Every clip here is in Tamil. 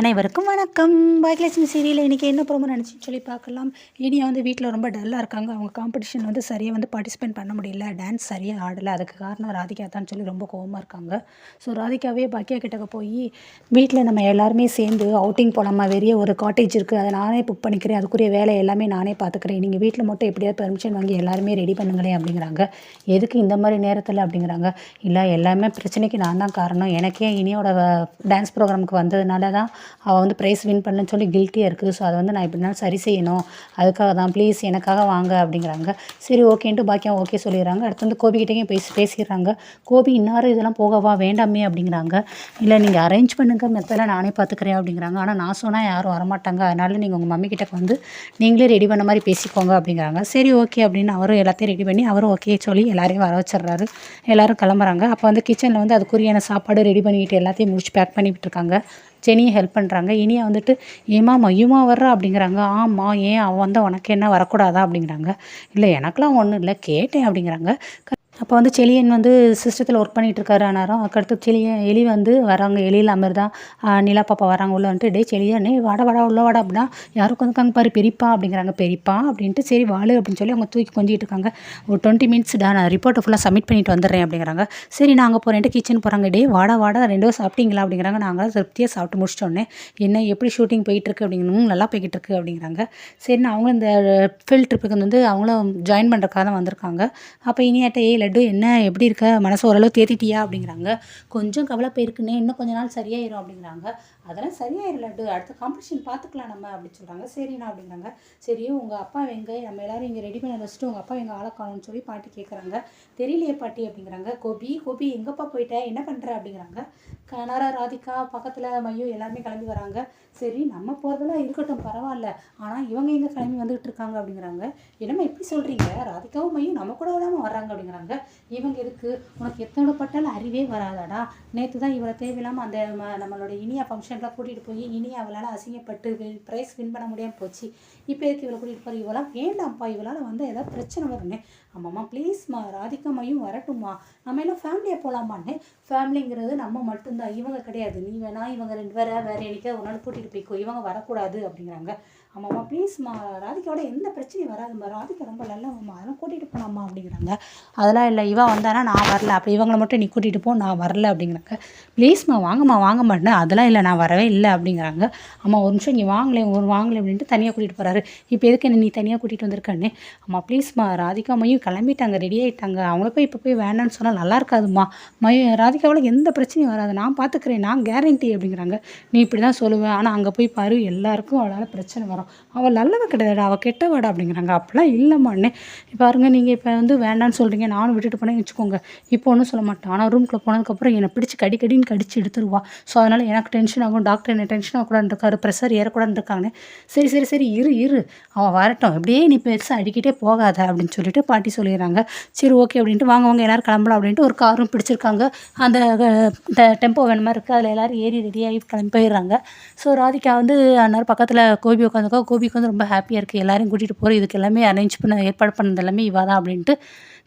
அனைவருக்கும் வணக்கம். பாக்கியலட்சுமி சீரியலில் இன்றைக்கி என்ன ப்ரோமோ நினச்சின்னு சொல்லி பார்க்கலாம். இனியா வீட்டில் ரொம்ப டல்லாக இருக்காங்க. அவங்க காம்படிஷன் சரியாக பார்ட்டிசிபேட் பண்ண முடியல, டான்ஸ் சரியாக ஆடலை. அதுக்கு காரணம் ராதிகா தான் சொல்லி ரொம்ப கோவமாக இருக்காங்க. ஸோ ராதிகாவே பாக்கியா கிட்டக்க போய் வீட்டில் நம்ம எல்லாருமே சேர்ந்து அவுட்டிங் போகலாமா, வெளியே ஒரு காட்டேஜ் இருக்குது, அதை நானே புக் பண்ணிக்கிறேன், அதுக்குரிய வேலை எல்லாமே நானே பார்த்துக்கிறேன், நீங்கள் வீட்டில் மட்டும் எப்படியாவது பெர்மிஷன் வாங்கி எல்லாருமே ரெடி பண்ணுங்களேன் அப்படிங்கிறாங்க. எதுக்கு இந்த மாதிரி நேரத்தில் அப்படிங்கிறாங்க. இல்லை, எல்லாமே பிரச்சனைக்கு நான் தான் காரணம், எனக்கே இனியோட டான்ஸ் ப்ரோக்ராமுக்கு வந்ததுனால தான் அவள் ப்ரைஸ் வின் பண்ணலன்னு சொல்லி கில்ட்டியாக இருக்குது. ஸோ அதை நான் எப்படினாலும் சரி செய்யணும், அதுக்காக தான், ப்ளீஸ் எனக்காக வாங்க அப்படிங்கிறாங்க. சரி ஓகேன்ட்டு பாக்கியம் ஓகே சொல்லிடுறாங்க. அடுத்து கோபிக்கிட்டேயும் பேசிடுறாங்க. கோபி இன்னாரும் இதெல்லாம் போகவா வேண்டாமே அப்படிங்கிறாங்க. இல்லை, நீங்கள் அரேஞ்ச் பண்ணுங்க, மெத்தெல்லாம் நானே பார்த்துக்கிறேன் அப்படிங்கிறாங்க. ஆனால் நான் சொன்னால் யாரும் வரமாட்டாங்க, அதனால நீங்கள் உங்கள் மம்மி கிட்ட நீங்களே ரெடி பண்ண மாதிரி பேசிக்கோங்க அப்படிங்கிறாங்க. சரி ஓகே அப்படின்னு அவரும் எல்லாத்தையும் ரெடி பண்ணி அவரும் ஓகே சொல்லி எல்லாரையும் வர வச்சிடுறாரு. எல்லோரும் கிளம்புறாங்க. அப்போ கிச்சனில் அதுக்குரியான சாப்பாடு ரெடி பண்ணிக்கிட்டு எல்லாத்தையும் முடிச்சு பேக் பண்ணிவிட்டு இருக்காங்க. ஜெனியை ஹெல்ப் பண்ணுறாங்க. இனியா ஏமா மையுமா வர்றா அப்படிங்கிறாங்க. ஆமாம், ஏன் அவன் உனக்கு என்ன வரக்கூடாதா அப்படிங்கிறாங்க. இல்லை, எனக்கெலாம் ஒன்றும் இல்லை, கேட்டேன் அப்படிங்கிறாங்க. அப்போ செலியன் சிஸ்டத்தில் ஒர்க் பண்ணிகிட்ருக்காரு. ஆனாலும் அதுக்கடுத்து எலி வராங்க. எலியில் அமிர்தா நிலா பாப்பா வராங்க. உள்ளே டே செலியனே வாடா உள்ள வாடா அப்படின்னா யாரும் உட்காந்துருக்காங்க பாரு, பெரியப்பா அப்படிங்கிறாங்க. பெரியப்பா அப்படின்ட்டு சரி வாழு அப்படின்னு சொல்லி அவங்க தூக்கி கொஞ்சிட்டு இருக்காங்க. ஒரு 20 மினிட்ஸ் நான் ரிப்போர்ட்டை ஃபுல்லாக சப்மிட் பண்ணிட்டு வந்துடுறேன் அப்படிங்கிறாங்க. சரி நான் அங்கே போகிறேன்ட்டு கிச்சன் போகிறாங்க. டே வாடா 2 சாப்பிட்டீங்களா அப்படிங்கிறாங்க. நாங்கள் திருப்தியாக சாப்பிட்டு முடிச்சிட்டோன்னே. என்ன எப்படி ஷூட்டிங் போயிட்டுருக்கு அப்படிங்கிறவங்க நல்லா போய்கிட்டு இருக்கு அப்படிங்கிறாங்க. சரி நான் அவங்களும் இந்த ஃபீல்ட் ட்ரிப்புக்கு அவங்களும் ஜாயின் பண்ணுறக்காக தான் வந்திருக்காங்க. அப்போ இனியாட்ட லட்டு என்ன எப்படி இருக்க, மனசு ஓரளவு தேத்திட்டியா அப்படிங்கிறாங்க. கொஞ்சம் கவலை போயிருக்குன்னே, இன்னும் கொஞ்ச நாள் சரியாயிரும் அப்படிங்கிறாங்க. அதெல்லாம் சரியாயிரும் லட்டு, அடுத்த காம்படிஷன் பார்த்துக்கலாம் நம்ம அப்படின்னு சொல்கிறாங்க. சரிண்ணா அப்படிங்கிறாங்க. சரி உங்கள் அப்பா எங்கே, நம்ம எல்லோரும் இங்கே ரெடி பண்ண வச்சுட்டு உங்கள் அப்பா எங்கள் ஆளை காணும்னு சொல்லி பாட்டி கேட்குறாங்க. தெரியலையே பாட்டி அப்படிங்கிறாங்க. கோபி எங்கப்பா போயிட்ட, என்ன பண்ணுற அப்படிங்கிறாங்க. கனரா ராதிகா பக்கத்தில் மையோ எல்லாருமே கிளம்பி வராங்க. சரி நம்ம போகிறதெல்லாம் இருக்கட்டும் பரவாயில்ல, ஆனால் இவங்க எங்கே கிளம்பி வந்துகிட்டு இருக்காங்க அப்படிங்கிறாங்க. என்னம்மா எப்படி சொல்கிறீங்க, ராதிகாவும் மையும் நம்ம கூட விடாமல் வர்றாங்க அப்படிங்கிறாங்க. இவங்க எதுக்கு, உனக்கு எத்தனை பட்டாலும் அறிவே வராதாடா, நேற்று தான் இவளை தேவையில்லாமல் அந்த நம்மளோட இனியா ஃபங்க்ஷனில் கூட்டிகிட்டு போய் இனியா அவளால் அசிங்கப்பட்டு ப்ரைஸ் வின் பண்ண முடியாமல் போச்சு. இப்போ எதுக்கு இவளை கூட்டிகிட்டு போகிற, இவளாம் வேண்டாம்ப்பா, இவளால் ஏதாவது பிரச்சனை வரும்னே. ஆமாம்மா ப்ளீஸ்மா, ராதிகா மையும் வரட்டும்மா, நம்ம எல்லாம் ஃபேமிலியாக போகலாமான்னு. ஃபேமிலிங்கிறது நம்ம மட்டும்தான், இவங்க கிடையாது, நீ வேணா இவங்க 2 பேரை வேறு என்னைக்கா ஒரு நாள் கூட்டிகிட்டு போய்க்கோ, இவங்க வரக்கூடாது அப்படிங்கிறாங்க. ஆமாம்மா ப்ளீஸ்மா, ராதிகாவோட எந்த பிரச்சனையும் வராதும்மா, ராதிகா ரொம்ப நல்லவம்மா, அதெல்லாம் கூட்டிகிட்டு போகலாமா அப்படிங்கிறாங்க. அதெல்லாம் இல்லை, இவன் வந்தானா நான் வரல, அப்போ இவங்களை மட்டும் நீ கூட்டிகிட்டு போ, நான் வரல அப்படிங்கிறாங்க. ப்ளீஸ்மா வாங்க மாட்டேன், அதெல்லாம் இல்லை, நான் வரவே இல்லை அப்படிங்கிறாங்க. அம்மா ஒரு நிமிஷம் இங்கே வாங்கலை அப்படின்ட்டு தனியாக கூட்டிகிட்டு போகிறாரு. இப்போ எதுக்கு என்ன நீ தனியாக கூட்டிகிட்டு வந்திருக்கானே. அம்மா ப்ளீஸ்மா, ராதிகா மையும் கிளம்பிட்டாங்க, ரெடி ஆகிட்டாங்க, அவங்கள போய் இப்போ போய் வேண்டான்னு சொன்னால் நல்லா இருக்காதும்மா, ராதிகாவில் எந்த பிரச்சனையும் வராது, நான் பார்த்துக்கிறேன், நான் கேரண்டி அப்படிங்கிறாங்க. நீ இப்படி தான் சொல்லுவேன், ஆனால் அங்கே போய் பாரு, எல்லாருக்கும் அவளால் பிரச்சனை வரும், அவள் நல்லவ கிடையாது, அவள் கெட்டவாடா அப்படிங்கிறாங்க. அப்படிலாம் இல்லைம்மாண்ணே, பாருங்க நீங்கள் இப்போ வேண்டான்னு சொல்கிறீங்க, நானும் விட்டுட்டு போனேன்னு வச்சுக்கோங்க, இப்போ ஒன்றும் சொல்ல மாட்டேன், ஆனால் ரூம்குள்ளே போனதுக்கப்புறம் என்னை பிடிச்சி கடின்னு கடிச்சு எடுத்துருவா. ஸோ அதனால் எனக்கு டென்ஷன் ஆகும், டாக்டர் என்ன டென்ஷன் ஆகக்கூடாதுன்னு இருக்காரு, ப்ரெஷர் ஏறக்கூடாதுன்னு இருக்காங்க. சரி இரு அவள் வரட்டும், எப்படியே நீ பெருசாக அடிக்கிட்டே போகாத அப்படின்னு சொல்லிட்டு பாட்டி சொல்லிடுறாங்க. சரி ஓகே அப்படின்ட்டு வாங்க எல்லோரும் கிளம்பலாம் அப்படின்ட்டு ஒரு காரும் பிடிச்சிருக்காங்க. அந்த டெம்போ வேணும் மாதிரி இருக்குது, அதில் எல்லோரும் ஏறி ரெடியாகி கிளம்பி போயிடுறாங்க. ஸோ ராதிகா அந்நேரம் பக்கத்தில் கோபி உட்காந்துக்கோ. கோபிக்கு ரொம்ப ஹாப்பியாக இருக்குது, எல்லாரையும் கூட்டிகிட்டு போகிற, இதுக்கு எல்லாமே அரேஞ்ச் பண்ண ஏற்பாடு பண்ணது எல்லாமே இவா தான் அப்படின்ட்டு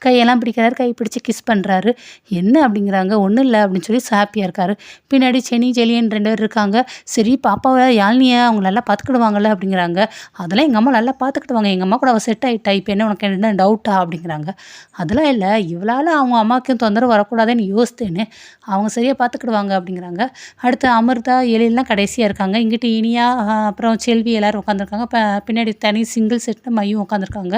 கையெல்லாம் பிடிக்கிறாரு, கை பிடிச்சி கிஸ் பண்ணுறாரு. என்ன அப்படிங்கிறாங்க. ஒன்றும் இல்லை அப்படின்னு சொல்லி ஹாப்பியாக இருக்காரு. பின்னாடி ஜெலியன் 2 பேர் இருக்காங்க. சரி பாப்பாவை யாழ்னியை அவங்க நல்லா பார்த்துக்கிடுவாங்கள்ல அப்படிங்கிறாங்க. அதெல்லாம் எங்கள் அம்மா நல்லா பார்த்துக்கிடுவாங்க, எங்கள் அம்மா கூட அவள் செட் ஆகிட்டா, இப்போ என்ன உனக்கு என்ன டவுட்டா அப்படிங்கிறாங்க. அதெல்லாம் இல்லை, இவளால் அவங்க அம்மாவுக்கும் தொந்தரவு வரக்கூடாதுன்னு யோசித்தேன்னு, அவங்க சரியாக பார்த்துக்கிடுவாங்க அப்படிங்கிறாங்க. அடுத்து அமிர்தா எழிலாம் கடைசியாக இருக்காங்க. இங்கிட்டு இனியா அப்புறம் செல்வி எல்லோரும் உட்காந்துருக்காங்க. பின்னாடி தனி சிங்கிள் செட்டில் மையும் உட்காந்துருக்காங்க.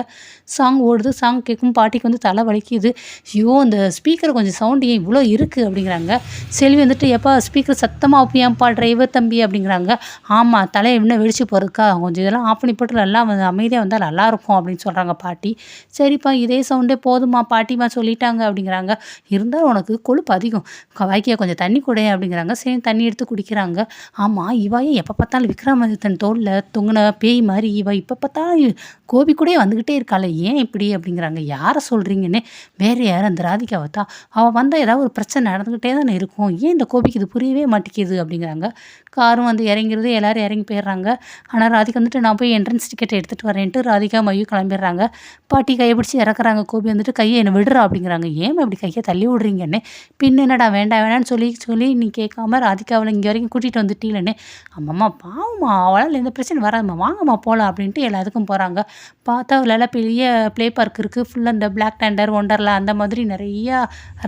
சாங் ஓடுது, சாங் கேட்கும் பாட்டிக்கு தலை வலிக்குது. ஐயோ இந்த ஸ்பீக்கர் கொஞ்சம் சவுண்டு ஏன் இவ்வளோ இருக்குது அப்படிங்கிறாங்க. செல்வி எப்பா ஸ்பீக்கர் சத்தமாக வைப்பியாம்ப்பா டிரைவர் தம்பி அப்படிங்கிறாங்க. ஆமாம், தலையை இன்னும் வெடிச்சு போகிறதுக்கா, கொஞ்சம் இதெல்லாம் ஆஃப் பண்ணி போட்டு நல்லா அமைதியாக வந்தால் நல்லாயிருக்கும் அப்படின்னு சொல்கிறாங்க பாட்டி. சரிப்பா இதே சவுண்டே போதுமா பாட்டிமா சொல்லிட்டாங்க அப்படிங்கிறாங்க. இருந்தாலும் உனக்கு கொழுப்பு அதிகம், வாய்க்கியா கொஞ்சம் தண்ணி கூட அப்படிங்கிறாங்க. சரி தண்ணி எடுத்து குடிக்கிறாங்க. ஆமாம் இவாயே எப்போ பார்த்தாலும் விக்ரமாதித்தன் தோளில் தொங்கின பேய் மாதிரி இவ இப்போ பார்த்தாலும் கோபி கூட வந்துக்கிட்டே இருக்காள், ஏன் இப்படி அப்படிங்கிறாங்க. யாரை சொல்கிறீங்க சொல்கிறீங்கன்னே வேறு யாரும் அந்த ராதிகாவை தான். அவள் வந்தால் ஏதாவது ஒரு பிரச்சனை நடந்துக்கிட்டே தானே இருக்கும். ஏன் இந்த கோபிக்கு இது புரியவே மாட்டேங்குது அப்படிங்கிறாங்க. காரும் வந்து இறங்கிறது, எல்லோரும் இறங்கி போயிடுறாங்க. ஆனால் ராதிகா வந்துட்டு நான் போய் என்ட்ரன்ஸ் டிக்கெட் எடுத்துகிட்டு வரேன்ட்டு ராதிகா மையு கிளம்பிடுறாங்க. பாட்டி கையை பிடிச்சி இறக்குறாங்க. கோபி வந்துட்டு கையை என்னை விடுறா அப்படிங்கிறாங்க. ஏன் இப்படி கையை தள்ளி விடுறீங்கன்னே. பின்ன என்னடா வேண்டாம் வேணான்னு சொல்லி நீ கேட்காம ராதிகாவில் இங்கே வரைக்கும் கூட்டிகிட்டு வந்துட்டீங்களே. அம்மம்மா பாவம்மா, அவளால் எந்த பிரச்சனை வராதும்மா, வாங்கம்மா போகலாம் அப்படின்ட்டு எல்லாத்துக்கும் போகிறாங்க. பார்த்தா அவளால் பெரிய ப்ளே பார்க் இருக்குது. ஃபுல்லாக இந்த பிளாக் டண்டர், ஒண்டர்லா அந்த மாதிரி நிறையா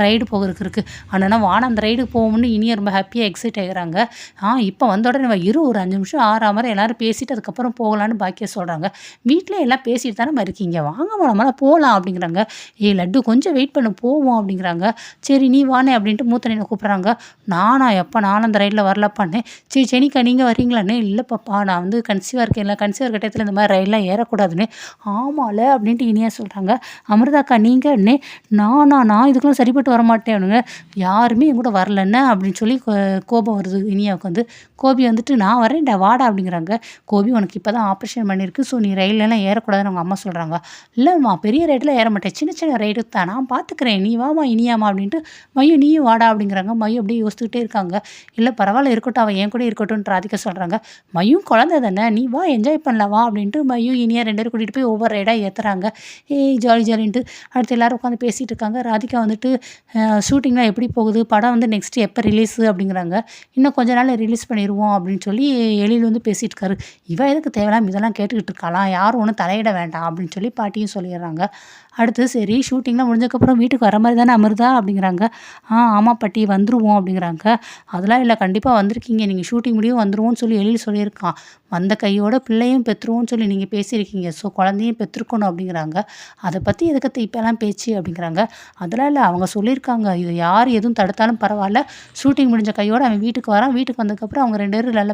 ரைடு போகிறதுக்கு இருக்குது. ஆனால் வானம் அந்த ரைடுக்கு போகணும்னு இனியும் ரொம்ப ஹாப்பியாக எக்ஸைட் ஆகிறாங்க. இப்போ வந்த உடனே ஒரு 5 நிமிஷம் ஆறாம எல்லோரும் பேசிட்டு அதுக்கப்புறம் போகலான்னு பாக்கியா சொல்கிறாங்க. வீட்டில் எல்லாம் பேசிட்டு தானே இருக்கீங்க, வாங்கம்மா நம்மளால் போகலாம் அப்படிங்கிறாங்க. லட்டு கொஞ்சம் வெயிட் பண்ண போவோம் அப்படிங்கிறாங்க. சரி நீ வானே அப்படின்ட்டு மூத்தனை கூப்பிட்றாங்க. நானும் அந்த ரைடில் வரலப்பானே. சரி செனிக்கா நீங்கள் வரீங்களாண்ணே. இல்லை பாப்பா நான் வந்து கன்சீவாக இருக்கேன்ல, கன்சீவர் கட்டத்தில் இந்த மாதிரி ரயிலெலாம் ஏறக்கூடாதுன்னு. ஆமாம்ல அப்படின்ட்டு இனியா சொல்கிறாங்க. அமிர்தாக்கா நீங்கள் அண்ணே. நான் இதுக்கெல்லாம் சரிப்பட்டு வரமாட்டேன் அப்படிங்க. யாருமே என் கூட வரலன்னு அப்படின்னு சொல்லி கோபம் வருது இனியாவுக்கு வந்து. கோபி வந்துட்டு நான் வரேன்டா வாடா அப்படிங்கிறாங்க. கோபி உனக்கு இப்போ தான் ஆப்ரேஷன் பண்ணியிருக்கு, ஸோ நீ ரயிலெலாம் ஏறக்கூடாதுன்னு அவங்க அம்மா சொல்கிறாங்க. இல்லைம்மா பெரிய ரைடில் ஏற மாட்டேன், சின்ன சின்ன ரைடு தான், நான் பார்த்துக்கிறேன், நீ வாமா இனியாமா அப்படின்ட்டு. மையு நீயும் வாடா அப்படிங்கிறாங்க. மையு அப்படியே யோசிச்சுக்கிட்டே இருக்காங்க. இல்லை பரவாயில்ல இருக்கட்டும், அவன் என் கூட இருக்கட்டும்னு ராதிகா சொல்கிறாங்க. மையும் குழந்தை தானே, நீ வா என்ஜாய் பண்ணலாம் வா அப்படின்ட்டு மையும் இனியா 2 பேரும் கூட்டிகிட்டு போய் ஒவ்வொரு ரைடாக ஏற்றுறாங்க. ஜாலின்ட்டு அடுத்து எல்லோரும் உட்காந்து பேசிகிட்டு இருக்காங்க. ராதிகா வந்துட்டு ஷூட்டிங்லாம் எப்படி போகுது, படம் வந்து நெக்ஸ்ட்டு எப்போ ரிலீஸு அப்படிங்கிறாங்க. இன்னும் கொஞ்ச நாள் ரிலீஸ் பண்ணிடுவோம் அப்படின்னு சொல்லி எழில் வந்து பேசிகிட்டு இருக்காரு. இவன் எதுக்கு தேவையில்லாம இதெல்லாம் கேட்டுக்கிட்டு இருக்கலாம், யாரும் ஒன்றும் தலையிட வேண்டாம் அப்படின்னு சொல்லி பாட்டியும் சொல்லிடுறாங்க. அடுத்து சரி ஷூட்டிங்லாம் முடிஞ்சக்கப்புறம் வீட்டுக்கு வர மாதிரி தானே அமிர்தா அப்படிங்கிறாங்க. ஆமாம் பாட்டி வந்துடுவோம் அப்படிங்கிறாங்க. அதெல்லாம் இல்லை கண்டிப்பாக வந்திருக்கீங்க, நீங்கள் ஷூட்டிங் முடியும் வந்துடுவோம்னு சொல்லி எழில் சொல்லியிருக்கான். வந்த கையோட பிள்ளையும் பெற்றுருவோம்னு சொல்லி நீங்கள் பேசியிருக்கீங்க, ஸோ குழந்தையும் பெற்றுக்கணும் அப்படிங்கிறாங்க. அதை பற்றி எதுக்கு இப்போலாம் பேச்சு அப்படிங்கிறாங்க. அதெல்லாம் இல்லை அவங்க சொல்லியிருக்காங்க, இது யார் எதுவும் தடுத்தாலும் பரவாயில்ல, ஷூட்டிங் முடிஞ்ச கையோடு அவன் வீட்டுக்கு வரான், வீட்டுக்கு வந்ததுக்கப்புறம் அவங்க 2 பேரும் நல்ல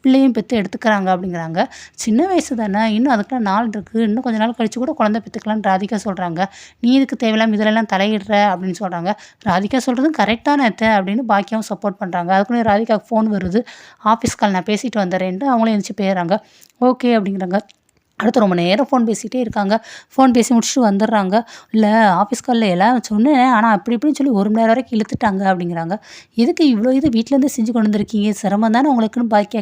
பிள்ளையும் பெற்று எடுத்துக்கிறாங்க அப்படிங்கிறாங்க. சின்ன வயசு தானே, இன்னும் அதுக்கெலாம் நாள் இருக்குது, இன்னும் கொஞ்சம் நாள் கழிச்சு கூட குழந்தை பெற்றுக்கலான்னு ராதிகா சொல்கிறாங்க. நீ இதுக்கு தேவையில்லாம இதிலெல்லாம் தலையிடுற அப்படின்னு சொல்கிறாங்க. ராதிகா சொல்கிறதும் கரெக்டான அப்படின்னு பாக்கியாவும் சப்போர்ட் பண்ணுறாங்க. அதுக்குள்ளே ராதிகாவுக்கு ஃபோன் வருது. ஆஃபீஸ் கால் நான் பேசிட்டு வந்துடுறேன்ட்டு அவங்களும் எழுந்துச்சி போயிடுறாங்க. ஓகே அப்படிங்கிறாங்க. அடுத்து ரொம்ப நேரம் ஃபோன் பேசிகிட்டே இருக்காங்க. ஃபோன் பேசி முடிச்சுட்டு வந்துடுறாங்க. இல்லை ஆஃபீஸ் காலில் எல்லாம் சொன்னேன், ஆனால் அப்படி இப்படின்னு சொல்லி 1 மணி நேரம் வரைக்கும் இழுத்துட்டாங்க அப்படிங்கிறாங்க. எதுக்கு இவ்வளோ இது வீட்டிலேருந்து செஞ்சு கொண்டு வந்திருக்கீங்க, சிரமம் தானே உங்களுக்குன்னு பாக்கியா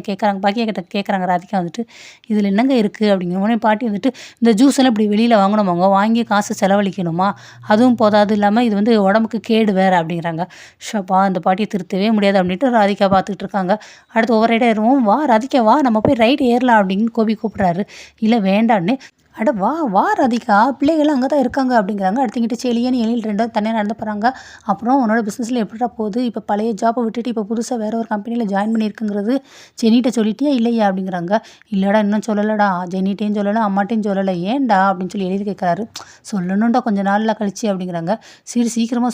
கிட்ட கேட்குறாங்க ராதிகா வந்துட்டு. இதில் என்னங்க இருக்குது அப்படிங்கிற உடனே பாட்டி வந்துட்டு, இந்த ஜூஸ் எல்லாம் இப்படி வெளியில் வாங்கணுமாங்க, வாங்கி காசு செலவழிக்கணுமா, அதுவும் போதாது இல்லாமல் இது வந்து உடம்புக்கு கேடு வேறு அப்படிங்கிறாங்க. ஷப்பா இந்த பாட்டியை திருத்தவே முடியாது அப்படின்ட்டு ராதிகா பார்த்துக்கிட்டு இருக்காங்க. அடுத்து ஒவ்வொரு ரைடாக ஏறுவோம், வா ராதிகா வா நம்ம போய் ரைடு ஏறலாம் அப்படின்னு கோபி கூப்பிட்றாரு. இல்லை வேண்டான்னு. அட வா ராதிகா, பிள்ளைகள்லாம் அங்கே தான் இருக்காங்க அப்படிங்கிறாங்க. அடுத்துக்கிட்டு செலியன்னு எழில் 2 தனியாக நடந்து போகிறாங்க. அப்புறம் உன்னோட பிஸ்னஸில் எப்படிடா போகுது, இப்போ பழைய ஜாப்பை விட்டுட்டு இப்போ புதுசாக வேறு ஒரு கம்பெனியில் ஜாயின் பண்ணியிருக்குங்கிறது ஜெனிகிட்ட சொல்லிட்டியா இல்லையா அப்படிங்கிறாங்க. இல்லைடா இன்னும் சொல்லலைடா, ஜெனிட்டையும் சொல்லலை அம்மாட்டையும் சொல்லலை, ஏன்டா அப்படின்னு சொல்லி எழில் கேட்குறாரு. சொல்லணும்டா கொஞ்சம் நாளில் கழிச்சு அப்படிங்கிறாங்க. சரி சீக்கிரமாக